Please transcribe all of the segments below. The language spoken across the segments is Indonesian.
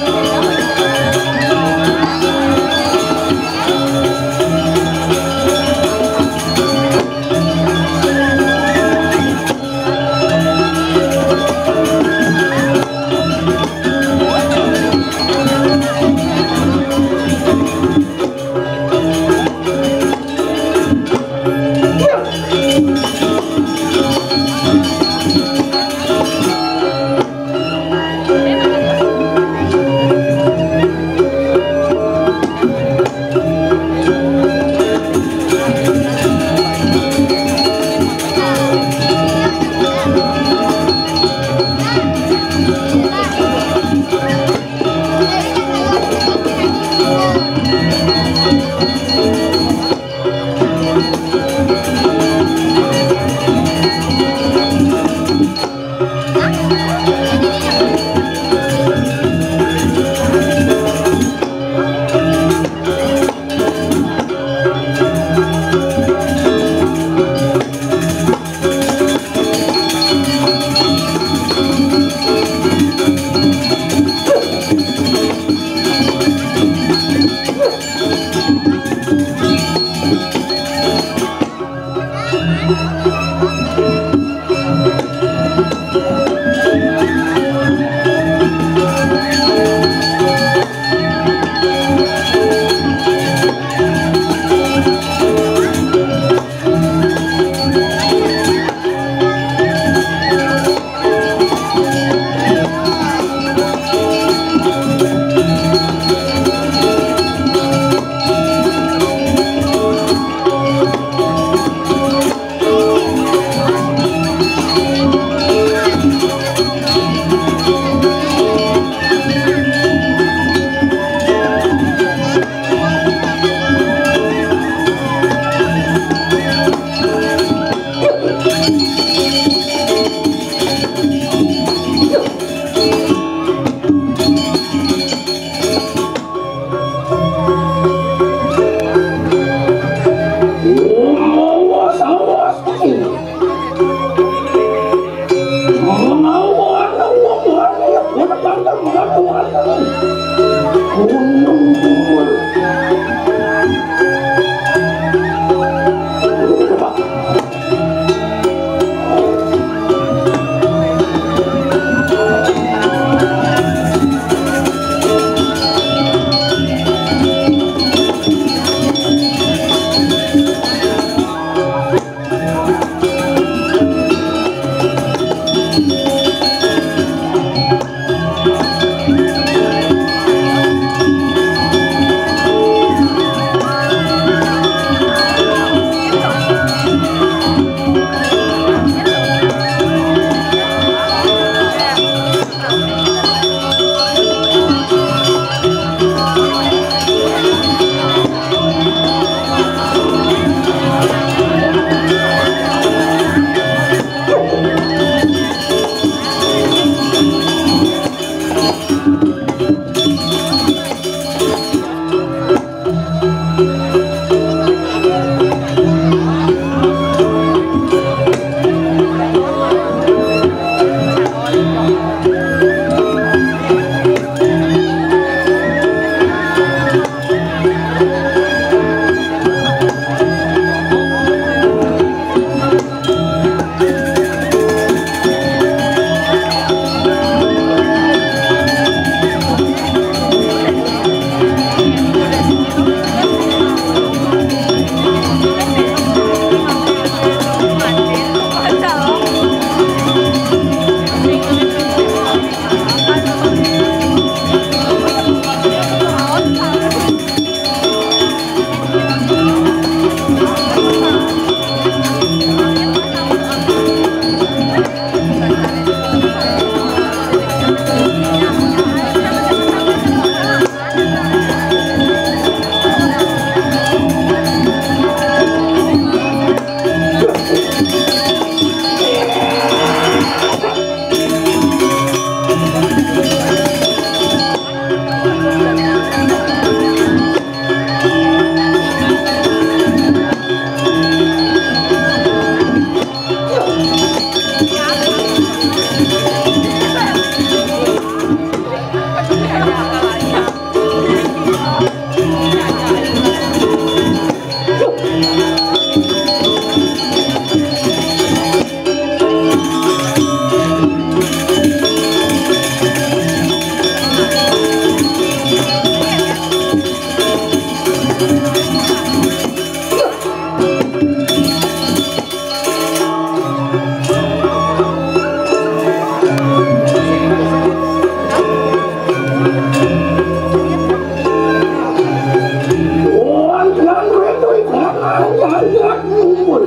เ agak ngumpul.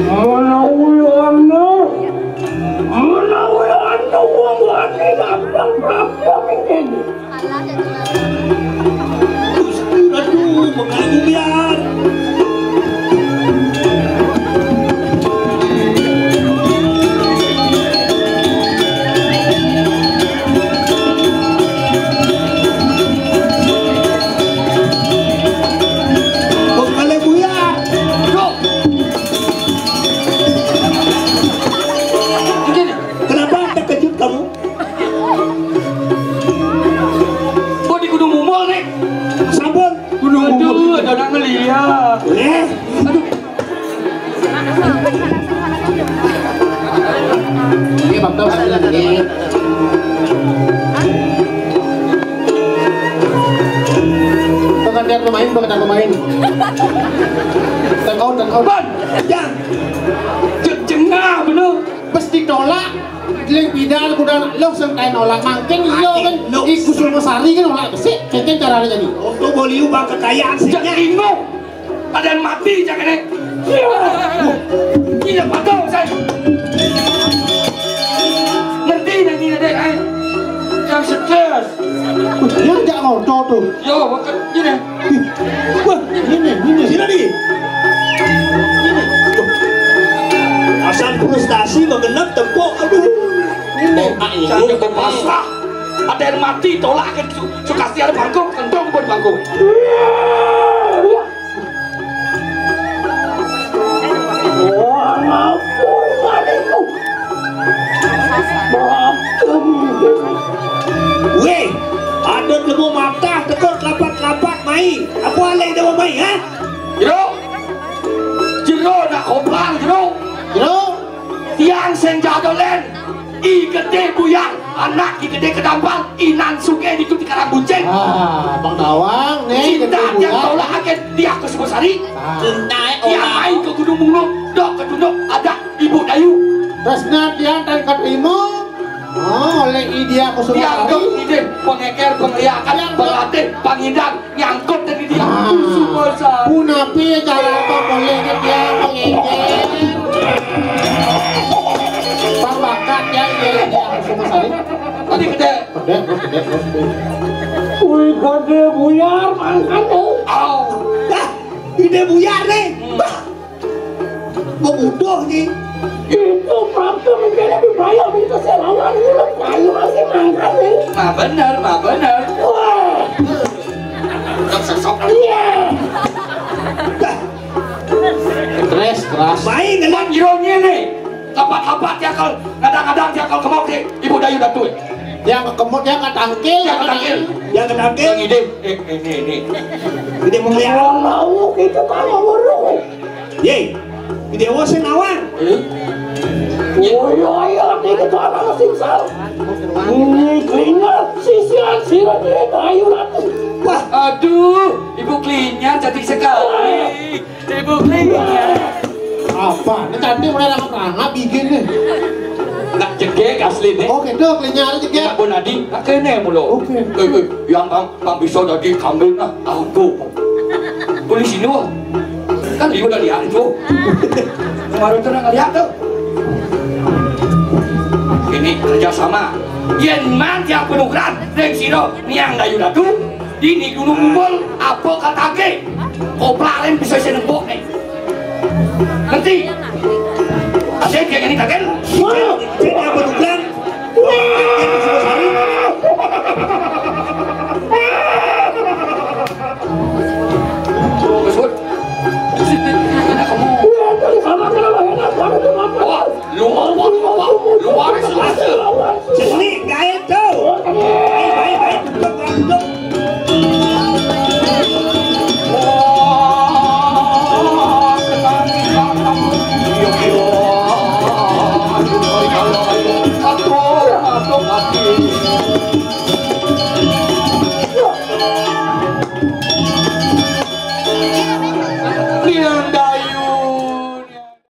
Menawiyana wangi gampang ini. Aduh, mengganggu biar. Jangan ngeliat. Ini Bang Tahu saya lagi. Pengantian pemain. Tengkau. Ban, Jangan. Jengah bener. Pasti tolak. Leng pidal kuda langsung kain nolak mangkeng iyo kan iku Sari kan nolak sih keken caranya jadi Untuk boleh ubah kekayaan sih. Jangan bingung. Ada yang mati jangan nih. Ini patah saya. Ngerti nanti ada yang stres. dia tidak ngotot tuh Yo, makan ini. wah ini Sini nih. Asal frustasi mengenap tepuk. Aduh. Saya pasrah. Ada yang mati tolak kan suka siar bangkok kentong buat bangkok. Weh, ada temu mata tekor lapat mai. Apa alai dah mai ha? Jero nak koplang jero. Tiang senja dolen. I gede buyang, anak i gede kedampal, inan sungai itu di karang bunceng. Bang Dawang nih Cinta yang tolak agen dia ke Sumbersari. Dia main ke Gunung Mulu, dok ke Tunduk ada Ibu Dayu. Resna dia dan katrimo oleh dia ke Dianggap Sumbersari ide pengeker, pengliakan, pelatih, pangindang, nyangkut dari dia Sumbersari. punapi cara apa boleh dia mengeker Bang bakat ya dia ke Sumbersari Tadi gede. Wih gede buyar makan tuh Dah, ide buyar nih. Memuduh nih. Itu mampu menjadi budaya itu selawan mulut kayu masih makan nih. Mah benar. Wah. Sok. Iya. keras Main Bang Jironya nih. Lapat-lapat ya kalau kadang-kadang dia kalau kemau sih Ibu Dayu datu. yang kemut yang katangkil Yang kenakil. Yang ide ini. Ide menglihat. Mau kita kalau burung. Ye, ide wasen awang. Oh iya, ini kita anak singsal. Ini klinger, sisian dia Dayu datu. Wah, Aduh, Ibu Klinya cantik sekali. Ibu Klinya. apa ini cantik mulai rangka bikin nih Nak jegek asli nih. oke tuh kelinya aja Ya ya Bu Nadi, nak kene mulu. Oke. Yang bang bisa jadi kambing nah, aku. Boleh sini wah. Kan dia udah lihat itu. Kemarin tuh nggak lihat tuh. Ini kerjasama. Yen man yang penukaran, neng sino niang Dayu datu. Ini gunung kumpul, apa katake? Koplaren bisa saya nembok nih. Nanti. Asyik kayak gini kaget. cek apa tuh